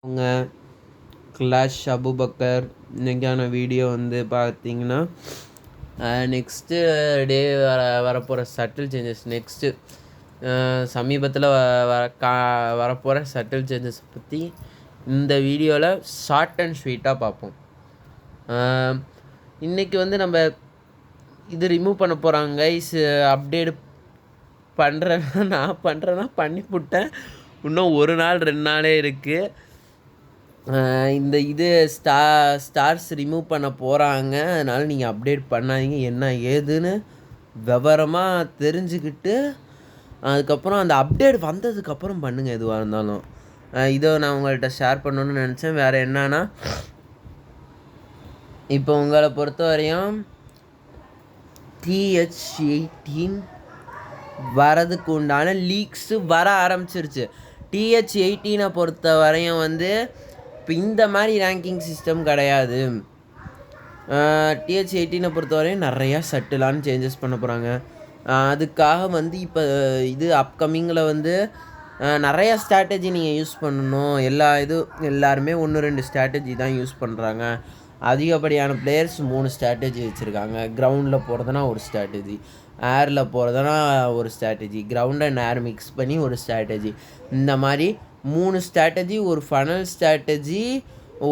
உங்கள் clash Abu Bakr இன்றைக்கான video வந்து பார்த்தீங்கன்னா நெக்ஸ்ட்டு டே வரப்போகிற சட்டில் சேஞ்சஸ் நெக்ஸ்ட்டு சமீபத்தில் வரப்போகிற சட்டில் சேஞ்சஸ் பற்றி இந்த வீடியோவில் ஷார்ட் அண்ட் ஸ்வீட்டாக பார்ப்போம். இன்றைக்கி வந்து நம்ம இது ரிமூவ் பண்ண போகிறாங்க கைஸ். அப்டேட் நான் பண்ணிவிட்டேன். இன்னும் 1 நாள் 2 நாளே இருக்குது. இந்த இது ஸ்டார்ஸ் ரிமூவ் பண்ண போகிறாங்க. அதனால் நீங்கள் அப்டேட் பண்ணாதீங்க, என்ன ஏதுன்னு விவரமாக தெரிஞ்சுக்கிட்டு அதுக்கப்புறம் அந்த அப்டேட் வந்ததுக்கப்புறம் பண்ணுங்கள் எதுவாக இருந்தாலும். இதை நான் உங்கள்கிட்ட ஷேர் பண்ணணுன்னு நினச்சேன். வேறு என்னன்னா, இப்போ உங்களை பொறுத்த வரையும் TH18 வரதுக்கு உண்டான லீக்ஸு வர ஆரம்பிச்சிருச்சு. TH18 பொறுத்த வரையும் வந்து இப்போ இந்த மாதிரி ரேங்கிங் சிஸ்டம் கிடையாது. TH18 பொறுத்த வரையும் நிறையா சட்டிலான சேஞ்சஸ் பண்ண போகிறாங்க. அதுக்காக வந்து இப்போ இது அப்கமிங்கில் வந்து நிறையா ஸ்ட்ராட்டஜி நீங்கள் யூஸ் பண்ணணும். எல்லாருமே 1-2 ஸ்ட்ராட்டஜி தான் யூஸ் பண்ணுறாங்க. அதிகப்படியான பிளேயர்ஸ் 3 ஸ்ட்ராட்டஜி வச்சுருக்காங்க. கிரவுண்டில் போகிறதுனா ஒரு ஸ்ட்ராட்டஜி, ஏரில் போகிறதுனா ஒரு strategy, ground and air mix பண்ணி ஒரு ஸ்ட்ராட்டஜி. இந்த மாதிரி 3 ஸ்ட்ராட்டஜி, ஒரு ஃபனல் ஸ்ட்ராட்டஜி,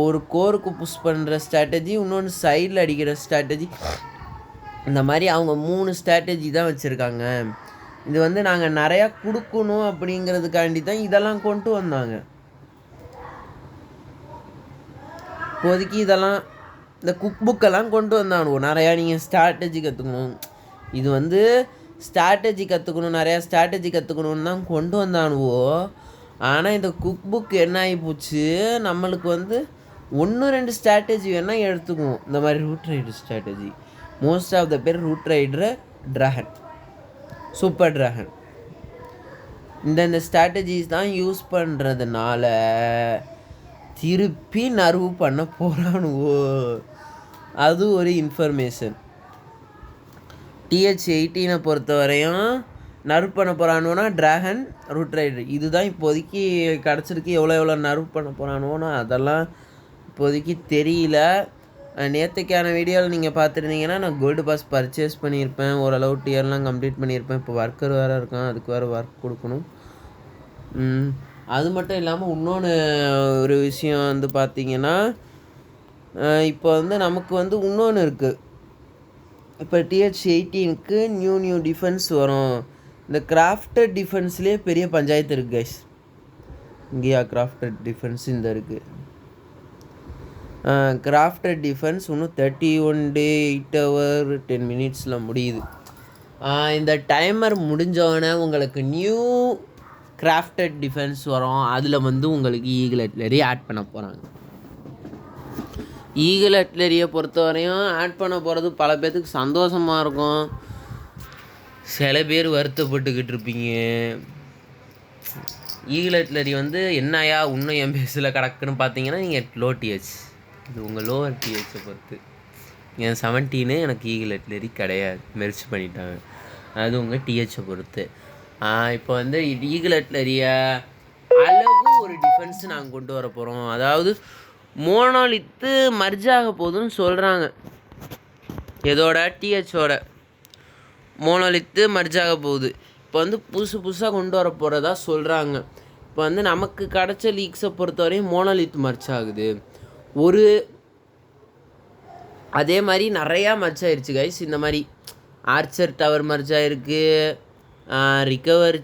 ஒரு கோருக்கு புஷ் பண்ணுற ஸ்ட்ராட்டஜி, இன்னொன்று சைடில் அடிக்கிற ஸ்ட்ராட்டஜி. இந்த மாதிரி அவங்க 3 ஸ்ட்ராட்டஜி தான் வச்சுருக்காங்க. இது வந்து நாங்கள் நிறையா கொடுக்கணும் அப்படிங்கிறதுக்காண்டி தான் இதெல்லாம் கொண்டு வந்தாங்க. இப்போதைக்கு இதெல்லாம் இந்த குக் புக்கெல்லாம் கொண்டு வந்தானுவோ, நிறையா நீங்கள் ஸ்ட்ராட்டஜி கற்றுக்கணும். இது வந்து ஸ்ட்ராட்டஜி கற்றுக்கணும், நிறையா ஸ்ட்ராட்டஜி கற்றுக்கணுன்னு தான் கொண்டு வந்தானுவோ. ஆனால் இந்த குக் புக் என்ன ஆகி போச்சு, நம்மளுக்கு வந்து 1-2 ஸ்ட்ராட்டஜி வேணால் எடுத்துக்குவோம். இந்த மாதிரி route rider strategy, most of the பேர் route rider, dragon, super dragon, இந்த ஸ்ட்ராட்டஜிஸ் தான் யூஸ் பண்ணுறதுனால திருப்பி நர்வு பண்ண போகிறானுவோ. அது ஒரு இன்ஃபர்மேஷன். TH18 பொறுத்த வரையும் நர்வ் பண்ண போகிறானுவோனா ட்ராகன், ரூட் ரைடர், இதுதான் இப்போதைக்கு கிடச்சிருக்கு. எவ்வளோ நர்வ் பண்ண போகிறானுவோனா அதெல்லாம் இப்போதைக்கு தெரியல. நேற்றுக்கான வீடியோவில் நீங்கள் பார்த்துருந்தீங்கன்னா நான் கோல்டு பாஸ் பர்ச்சேஸ் பண்ணியிருப்பேன். ஓரளவு டியர்லாம் கம்ப்ளீட் பண்ணியிருப்பேன். இப்போ ஒர்க்கர் வேறு இருக்கான், அதுக்கு வேறு ஒர்க் கொடுக்கணும். அது மட்டும் இல்லாமல் இன்னொன்று ஒரு விஷயம் வந்து பார்த்திங்கன்னா, இப்போ வந்து நமக்கு வந்து இன்னொன்று இருக்குது. இப்போ TH18க்கு நியூ டிஃபென்ஸ் வரும். இந்த கிராஃப்டட் டிஃபென்ஸ்லேயே பெரிய பஞ்சாயத்து இருக்குது கைஸ். இங்கேயா கிராஃப்டட் டிஃபென்ஸ் இந்த இருக்குது. கிராஃப்டட் டிஃபென்ஸ் இன்னும் 31 day 8 hour 10 minutes முடியுது. இந்த டைமர் முடிஞ்சோடனே உங்களுக்கு நியூ கிராஃப்டட் டிஃபென்ஸ் வரும். அதில் வந்து உங்களுக்கு ஈகிள் அட்லரி ஆட் பண்ண போகிறாங்க. ஈகிள் அட்லரியை பொறுத்த வரையும் ஆட் பண்ண போகிறது பல பேர்த்துக்கு சந்தோஷமாக இருக்கும். சில பேர் வருத்தப்பட்டுக்கிட்டு இருப்பீங்க. ஈகிள் அட்லரி வந்து என்னையா இன்னும் என் பேஸில் கிடக்குன்னு பார்த்தீங்கன்னா, நீங்கள் லோ டிஹெச், இது உங்கள் லோவர் டிஹெச்சை பொறுத்து. என் 17 எனக்கு ஈகிள் அட்லரி கிடையாது, மெர்ச் பண்ணிட்டாங்க. அது உங்கள் டிஹெச்சை பொறுத்து. இப்போ வந்து ஈகிள் அட்லரியை அளவு ஒரு டிஃபென்ஸ் நாங்கள் கொண்டு வர போகிறோம். அதாவது மோனோலித்து மர்ஜ் ஆக போகுதுன்னு சொல்கிறாங்க. இதோட டிஹெச்சோட மோனோலித்து மர்ஜ் ஆக போகுது. இப்போ வந்து புதுசாக கொண்டு வர போகிறதா சொல்கிறாங்க. இப்போ வந்து நமக்கு கிடச்ச லீக்ஸை பொறுத்தவரையும் மோனோலித் மர்ஜ் ஆகுது. அதே மாதிரி நிறையா மர்ஜ் ஆயிடுச்சு கைஸ். இந்த மாதிரி ஆர்ச்சர் டவர் மர்ஜ் ஆகிருக்கு, ரிகவர்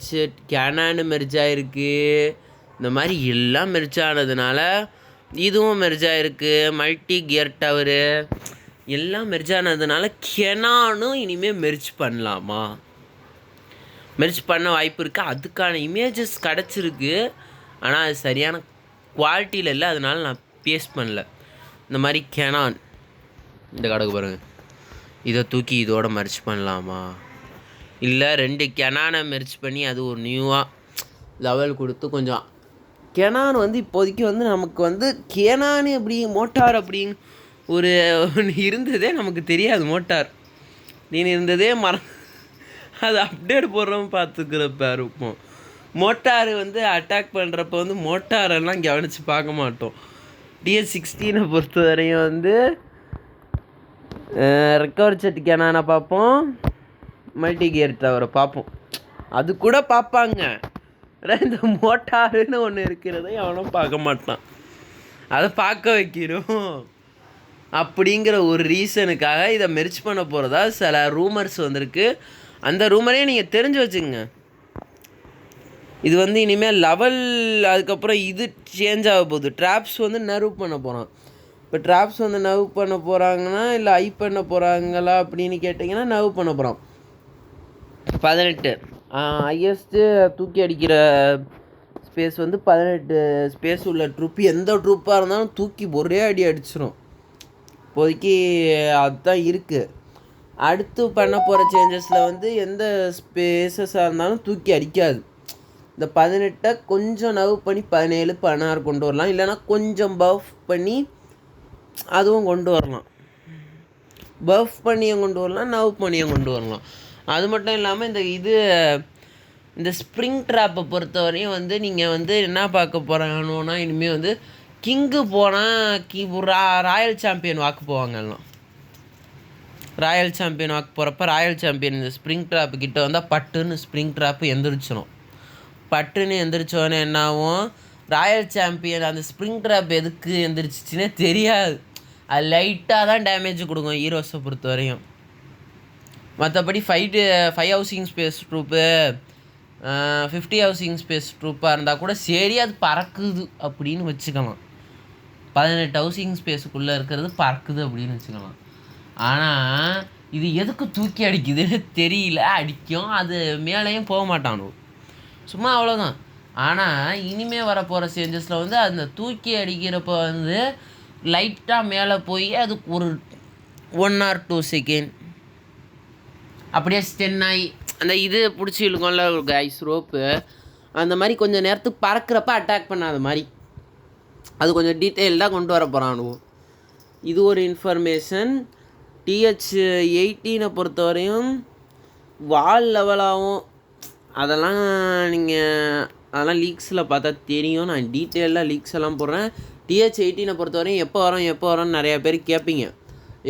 கேனானு மெர்ஜ் ஆகிருக்கு. இந்த மாதிரி எல்லாம் மெர்ஜ் ஆனதுனால இதுவும் மெர்ஜ் ஆகிருக்கு. மல்டி கியர் டவரு எல்லாம் மெர்ஜ் ஆனதுனால கெனானும் இனிமேல் மெர்ஜ் பண்ணலாமா, மெர்ஜ் பண்ண வாய்ப்பு இருக்குது. அதுக்கான இமேஜஸ் கிடச்சிருக்கு. ஆனால் அது சரியான குவாலிட்டியில் இல்லை, அதனால நான் பேஸ்ட் பண்ணல. இந்த மாதிரி கெனான் இந்த கடைக்கு பாருங்கள், இதை தூக்கி இதோட மெர்ஜ் பண்ணலாமா, இல்லை 2 கெனானை மெர்ஜ் பண்ணி அது ஒரு நியூவாக லெவல் கொடுத்து கொஞ்சம். கெனான் வந்து இப்போதைக்கு வந்து நமக்கு வந்து கெனான் அப்படி மோட்டார் அப்படின்னு ஒரு இருந்ததே நமக்கு தெரியாது. மோட்டார் நீ இருந்ததே அது அப்டேட் போடுறோம் பார்த்துக்கிறப்ப இருப்போம். மோட்டார் வந்து அட்டாக் பண்ணுறப்ப வந்து மோட்டாரெல்லாம் கவனித்து பார்க்க மாட்டோம். DS16 பொறுத்த வரையும் வந்து ரெக்கவர் செட் கேனானை பார்ப்போம், மல்டி கியர் டவரை பார்ப்போம். அது கூட பார்ப்பாங்க. இந்த மோட்டாருன்னு ஒன்று இருக்கிறதை அவனும் பார்க்க மாட்டான். அதை பார்க்க வைக்கணும் அப்படிங்கிற ஒரு ரீசனுக்காக இதை மெர்ஜ் பண்ண போகிறதா சில ரூமர்ஸ் வந்திருக்கு. அந்த ரூமரே நீங்கள் தெரிஞ்சு வச்சுங்க. இது வந்து இனிமேல் லெவல், அதுக்கப்புறம் இது சேஞ்ச் ஆக போகுது. ட்ராப்ஸ் வந்து நர்வ் பண்ண போகிறான். இப்போ ட்ராப்ஸ் வந்து நர்வ் பண்ண போகிறாங்கன்னா இல்லை ஐ பண்ண போகிறாங்களா அப்படின்னு கேட்டிங்கன்னா நர்வ் பண்ண போகிறான். 18 ஹையஸ்ட்டு தூக்கி அடிக்கிற ஸ்பேஸ் வந்து 18 ஸ்பேஸ் உள்ள ட்ரூப். எந்த ட்ரூப்பாக இருந்தாலும் தூக்கி ஒரே அடி அடிச்சிடும். இப்போதைக்கு அதுதான் இருக்குது. அடுத்து பண்ண போகிற சேஞ்சஸில் வந்து எந்த ஸ்பேஸஸாக இருந்தாலும் தூக்கி அடிக்காது. இந்த 18 கொஞ்சம் நர்வ் பண்ணி 17 16 கொண்டு வரலாம். இல்லைனா கொஞ்சம் பஃப் பண்ணி அதுவும் கொண்டு வரலாம். பஃப் பண்ணியும் கொண்டு வரலாம், நர்வ் பண்ணியும் கொண்டு வரலாம். அது மட்டும் இல்லாமல் இந்த ஸ்ப்ரிங் ட்ராப்பை பொறுத்தவரையும் வந்து நீங்கள் வந்து என்ன பார்க்க போகிறாங்கன்னா இனிமேல் வந்து கிங்கு போனால் ராயல் சாம்பியன் வாக்கு போவாங்க. எல்லாம் ராயல் சாம்பியன் வாக்கு போகிறப்ப ராயல் சாம்பியன் இந்த ஸ்ப்ரிங் ட்ராப்பு கிட்ட வந்தால் பட்டுன்னு ஸ்ப்ரிங் ட்ராப்பு எந்திரிச்சிடும். பட்டுன்னு எந்திரிச்சோன்னே என்ன ஆகும், ராயல் சாம்பியன் அந்த ஸ்ப்ரிங் ட்ராப் எதுக்கு எந்திரிச்சிச்சின்னே தெரியாது. அது லைட்டாக தான் டேமேஜ் கொடுக்கும் ஹீரோஸை பொறுத்த வரையும். மற்றபடி 5 ஹவுசிங் ஸ்பேஸ் ட்ரூப்பு 50 ஹவுசிங் ஸ்பேஸ் ட்ரூப்பாக இருந்தால் கூட சரி அது பறக்குது அப்படின்னு வச்சுக்கலாம். 18 ஹவுசிங் ஸ்பேஸுக்குள்ளே இருக்கிறது பறக்குது அப்படின்னு வச்சுக்கலாம். ஆனால் இது எதுக்கு தூக்கி அடிக்குதுன்னு தெரியல. அடிக்கும், அது மேலேயும் போக மாட்டானோ, சும்மா அவ்வளோதான். ஆனால் இனிமேல் வரப்போகிற சேஞ்சஸில் வந்து அந்த தூக்கி அடிக்கிறப்ப வந்து லைட்டாக மேலே போய் அதுக்கு ஒரு 1 or 2 செகண்ட் அப்படியே ஸ்டென் ஆகி அந்த இது பிடிச்சி இழுக்கும்ல ஒரு கைஸ் ரோப்பு, அந்த மாதிரி கொஞ்சம் நேரத்துக்கு பறக்கிறப்ப அட்டாக் பண்ணாத மாதிரி அது கொஞ்சம் டீட்டெயில்டாக கொண்டு வர போகிறானு. இது ஒரு இன்ஃபர்மேஷன். TH18 பொறுத்தவரையும் வால் லெவலாகவும் அதெல்லாம் அதெல்லாம் லீக்ஸில் பார்த்தா தெரியும். நான் டீட்டெயிலாக லீக்ஸ் எல்லாம் போடுறேன். TH18 பொறுத்தவரையும் எப்போ வரோன்னு நிறையா பேர் கேட்பீங்க.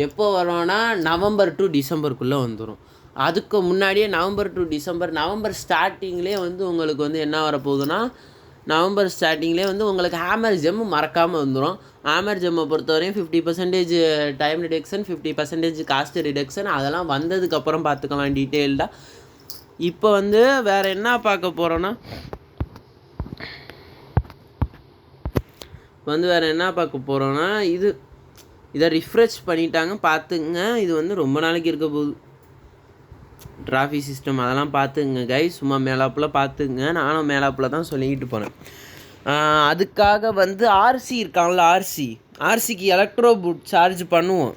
எப்போ வரோன்னா நவம்பர் டு டிசம்பருக்குள்ளே வந்துடும். அதுக்கு முன்னாடியே நவம்பர் டு டிசம்பர், நவம்பர் ஸ்டார்டிங்லேயே வந்து உங்களுக்கு வந்து என்ன வரப்போகுதுன்னா, நவம்பர் ஸ்டார்டிங்லேயே வந்து உங்களுக்கு ஹேமர் ஜெம் மறக்காமல் வந்துடும். ஹேமர் ஜெம்மை பொறுத்தவரையும் 50% டைம் ரிடக்ஷன், 50% காஸ்ட் ரிடக்ஷன், அதெல்லாம் வந்ததுக்கப்புறம் பார்த்துக்கலாம் டீட்டெயில்டாக. இப்போ வந்து வேறு என்ன பார்க்க போகிறோன்னா இதை ரிஃப்ரெஷ் பண்ணிட்டாங்க பார்த்துங்க. இது வந்து ரொம்ப நாளைக்கு இருக்க போகுது. ட்ராஃபி சிஸ்டம் அதெல்லாம் பார்த்துங்க கைஸ், சும்மா மேலாப்பில் பார்த்துங்க. நானும் மேலாப்பில் தான் சொல்லிக்கிட்டு போனேன். அதுக்காக வந்து ஆர்சி இருக்காங்களா, ஆர்சிக்கு எலக்ட்ரோ பூட் சார்ஜ் பண்ணுவோம்.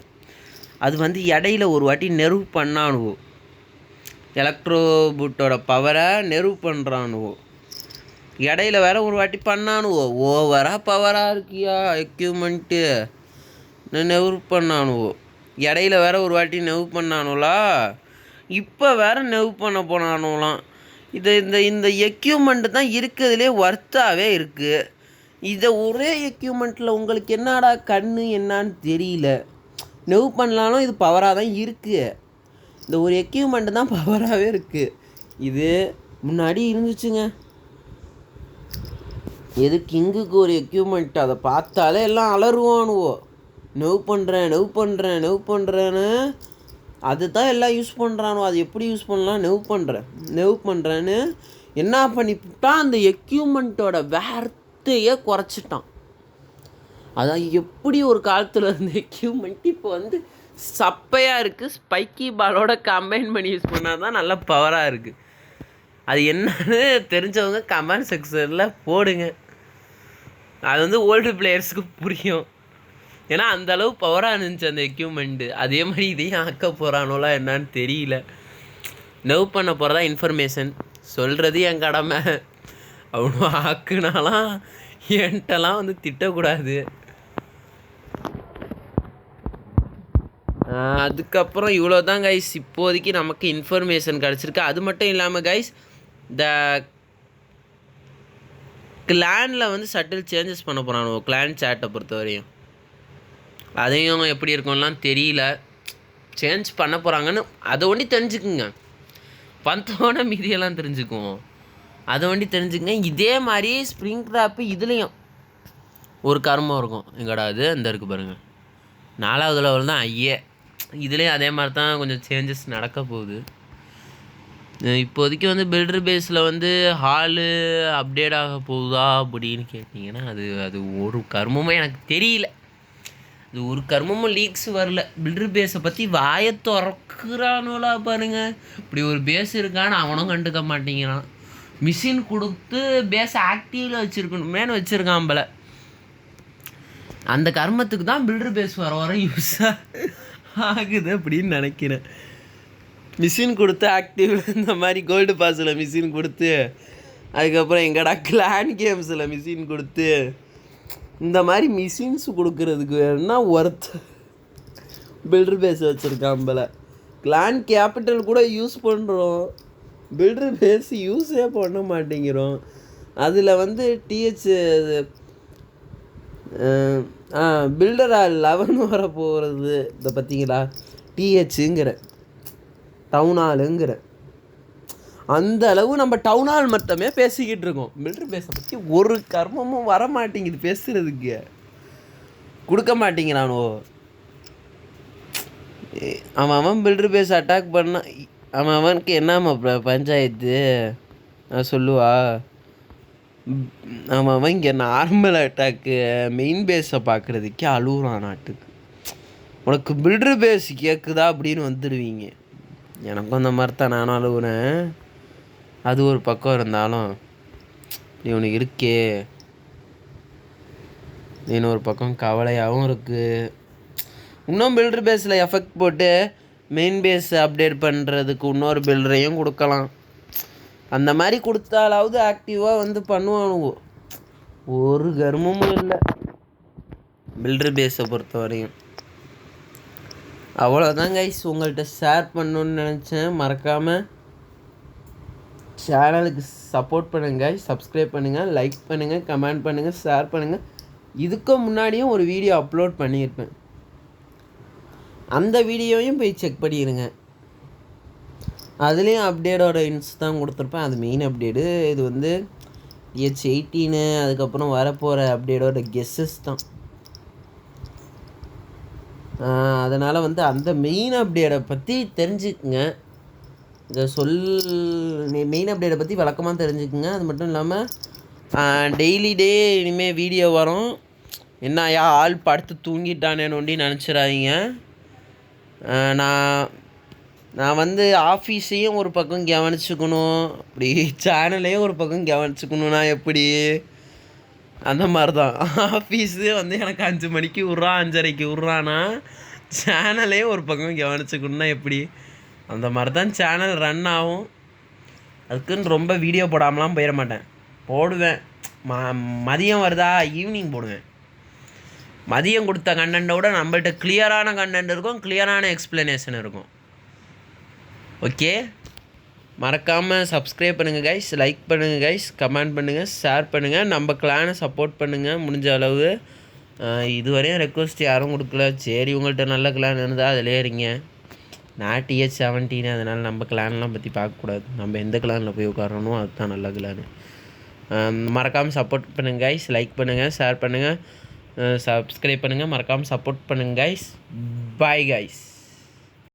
அது வந்து இடையில ஒரு வாட்டி நெர்வ் பண்ணானுவோம். எலக்ட்ரோ பூட்டோட பவரை நெர்வ் பண்ணுறானுவோ. இடையில வேற ஒரு வாட்டி பண்ணானுவோ. ஓவராக பவராக இருக்கியா எக்யூப்மெண்ட்டு நெர்வ் பண்ணானுவோ. இடையில வேற ஒரு வாட்டி நெர்வ் பண்ணானுங்களா, இப்போ வேற நெர்வ் பண்ண போனானுலாம். இந்த எக்யூப்மெண்ட்டு தான் இருக்கிறதுலே ஒர்த்தாகவே இருக்குது. இதை ஒரே எக்யூப்மெண்ட்டில் உங்களுக்கு என்னடா கண்ணு என்னான்னு தெரியல. நெர்வ் பண்ணலாலும் இது பவராக தான் இருக்குது. இந்த ஒரு எக்யூப்மெண்ட்டு தான் பவராகவே இருக்குது. இது முன்னாடி இருந்துச்சுங்க. எது கிங்குக்கு ஒரு எக்யூப்மெண்ட், அதை பார்த்தாலே எல்லாம் அலறுவானுவோ. நெர்வ் பண்ணுறேன்னு அது தான் எல்லாம் யூஸ் பண்ணுறானோ. அது எப்படி யூஸ் பண்ணலாம், நெர்வ் பண்ணுறேன்னு என்ன பண்ணிவிட்டான், அந்த எக்யூப்மெண்ட்டோட வேர்த்தையே குறைச்சிட்டான். அதான் எப்படி ஒரு காலத்தில் இருந்த எக்யூப்மெண்ட் இப்போ வந்து சப்பையாக இருக்குது. ஸ்பைக்கி பாலோட கம்பைன் பண்ணி யூஸ் பண்ணால் தான் நல்லா பவராக இருக்குது. அது என்னன்னு தெரிஞ்சவங்க கமெண்ட் செக்ஷனில் போடுங்க. அது வந்து ஓல்டு பிளேயர்ஸுக்கு புரியும். ஏன்னா அந்தளவு பவராக இருந்துச்சு அந்த எக்யூப்மெண்ட்டு. அதே மாதிரி இதையும் ஆக்க போகிறானோலாம் என்னான்னு தெரியல. நெர்வ் பண்ண போகிறதா இன்ஃபர்மேஷன் சொல்கிறது என் கடமை. அவனு ஆக்குனாலாம் என்கிட்டலாம் வந்து திட்டக்கூடாது. அதுக்கப்புறம் இவ்வளோ தான் கைஸ் இப்போதைக்கு நமக்கு இன்ஃபர்மேஷன் கிடச்சிருக்கு. அது மட்டும் இல்லாமல் கைஸ், இந்த கிளானில் வந்து சட்டில் சேஞ்சஸ் பண்ண போகிறானுவோ கிளான் சேட்டை பொறுத்த வரையும். அதையும் எப்படி இருக்கும்லாம் தெரியல. சேஞ்ச் பண்ண போகிறாங்கன்னு அதை ஒண்டி தெரிஞ்சுக்குங்க. பந்தோட மீதியெல்லாம் தெரிஞ்சுக்குவோம். அதை ஒண்டி தெரிஞ்சுக்குங்க. இதே மாதிரி ஸ்ப்ரிங் ட்ராப்பு இதுலேயும் ஒரு கர்மம் இருக்கும். எங்கடா அது இந்த இருக்குது பாருங்கள், 4வது லெவல் தான் ஐயே. இதுலேயும் அதே மாதிரி தான் கொஞ்சம் சேஞ்சஸ் நடக்க போகுது. இப்போதைக்கு வந்து பில்டர் பேஸில் வந்து ஹாலு அப்டேட் ஆக போகுதா அப்படின்னு கேட்டிங்கன்னா அது ஒரு கர்மமும் எனக்கு தெரியல. அது ஒரு கர்மமும் லீக்ஸ் வரல. பில்டர் பேஸை பற்றி வாயை திறக்குறானுலா பாருங்கள். இப்படி ஒரு பேஸ் இருக்கான்னு அவனும் கண்டுக்க மாட்டேங்கிறான். மிஷின் கொடுத்து பேஸ் ஆக்டிவில் வச்சுருக்கணுமேனு வச்சுருக்கான் போல. அந்த கர்மத்துக்கு தான் பில்டர் பேஸ் வர வர யூஸாக ஆகுது அப்படின்னு நினைக்கிறேன். மிஷின் கொடுத்து ஆக்டிவில் இந்த மாதிரி கோல்டு பாஸில் மிஷின் கொடுத்து, அதுக்கப்புறம் எங்கடா கிளான் கேம்ஸில் மிஷின் கொடுத்து, இந்த மாதிரி மிஷின்ஸ் கொடுக்கறதுக்கு வேணும்னா பில்டர் பேஸ் வச்சுருக்கான் போல. கிளான் கேபிட்டல் கூட யூஸ் பண்ணுறோம், பில்டர் பேஸ் யூஸே பண்ண மாட்டேங்கிறோம். அதில் வந்து டிஹெச் பில்டரா 11 வர போகிறது. இதை பார்த்தீங்களா, டிஹெச்சுங்கிற டவுன் ஹாலுங்கிற அந்த அளவு நம்ம டவுன் ஹால் மட்டுமே பேசிக்கிட்டு இருக்கோம். பில்டர் பேஸை பற்றி ஒரு கர்மமும் வர மாட்டேங்குது. பேசுகிறதுக்கு கொடுக்க மாட்டேங்கிறானோ. அவன் பில்டர் பேஸ் அட்டாக் பண்ண அவனுக்கு என்னம்மா பஞ்சாயத்து சொல்லுவா. அவன் இங்கே நார்மல் அட்டாக்கு மெயின் பேஸை பார்க்குறதுக்கே அழுகுறான் நாட்டுக்கு. உனக்கு பில்டர் பேஸ் கேட்குதா அப்படின்னு வந்துடுவீங்க. எனக்கும் அந்த மாதிரி தான் நானும் அழுகுறேன். அது ஒரு பக்கம் இருந்தாலும் இவனுக்கு இருக்கே இன்னொரு பக்கம் கவலையாகவும் இருக்குது. இன்னும் பில்டர் பேஸில் எஃபெக்ட் போட்டு மெயின் பேஸ் அப்டேட் பண்ணுறதுக்கு இன்னொரு பில்டரையும் கொடுக்கலாம். அந்த மாதிரி கொடுத்தாலாவது ஆக்டிவாக வந்து பண்ணுவானுங்க. ஒரு கர்மமும் இல்லை பில்டர் பேஸை பொறுத்த வரையும். அவ்வளோதான் கைஸ், உங்கள்கிட்ட ஷேர் பண்ணணுன்னு நினச்சேன். மறக்காமல் சேனலுக்கு சப்போர்ட் பண்ணுங்கள், சப்ஸ்கிரைப் பண்ணுங்கள், லைக் பண்ணுங்கள், கமெண்ட் பண்ணுங்கள், ஷேர் பண்ணுங்கள். இதுக்கு முன்னாடியும் ஒரு வீடியோ அப்லோட் பண்ணியிருப்பேன், அந்த வீடியோவையும் போய் செக் பண்ணிடுங்க. அதுலேயும் அப்டேட்டோட இன்ஸ் தான் கொடுத்துருப்பேன். அது மெயின் அப்டேட்டு. இது வந்து H18 அதுக்கப்புறம் வரப்போகிற அப்டேட்டோட கெஸ்ஸஸ் தான். அதனால் வந்து அந்த மெயின் அப்டேட்டை பற்றி தெரிஞ்சுக்குங்க. இதை மெயின் அப்டேட்டை பற்றி வழக்கமாக தெரிஞ்சுக்குங்க. அது மட்டும் இல்லாமல் டெய்லி இனிமேல் வீடியோ வரும். என்னையா ஆள் படுத்து தூங்கிட்டானேன்னு ஒண்டி நினச்சிடாதீங்க. நான் வந்து ஆஃபீஸையும் ஒரு பக்கம் கவனிச்சுக்கணும், அப்படி சேனலையும் ஒரு பக்கம் கவனிச்சுக்கணும்னா எப்படி, அந்த மாதிரி தான். ஆஃபீஸு வந்து எனக்கு 5 மணிக்கு விட்றான், 5:30க்கு விட்றான்னா சேனலையும் ஒரு பக்கம் கவனிச்சுக்கணுன்னா எப்படி, அந்த மாதிரி தான் சேனல் ரன் ஆகும். அதுக்குன்னு ரொம்ப வீடியோ போடாமலாம் போயிட மாட்டேன். போடுவேன். மதியம் வருதா ஈவினிங் போடுவேன். மதியம் கொடுத்த கண்டென்ட்டை விட நம்மள்ட்ட கிளியரான கண்டென்ட் இருக்கும், கிளியரான எக்ஸ்ப்ளனேஷன் இருக்கும். ஓகே, மறக்காமல் சப்ஸ்கிரைப் பண்ணுங்கள் கைஸ், லைக் பண்ணுங்கள் கைஸ், கமெண்ட் பண்ணுங்கள், ஷேர் பண்ணுங்கள். நம்ம கிளானை சப்போர்ட் பண்ணுங்கள் முடிஞ்ச அளவு. இதுவரையும் ரெக்வஸ்ட் யாரும் கொடுக்கல. சரி, உங்கள்கிட்ட நல்ல கிளான் இருந்தால் அதிலே இருங்க. நான் TH17, அதனால் நம்ம கிளான்லாம் பற்றி பார்க்கக்கூடாது. நம்ம எந்த கிளானில் போய் உட்காரணும் அதுதான் நல்ல கிளானு. மறக்காமல் சப்போர்ட் பண்ணுங்கள் கைஸ், லைக் பண்ணுங்கள், ஷேர் பண்ணுங்கள், சப்ஸ்கிரைப் பண்ணுங்கள், மறக்காமல் சப்போர்ட் பண்ணுங்கள் கைஸ். Bye guys.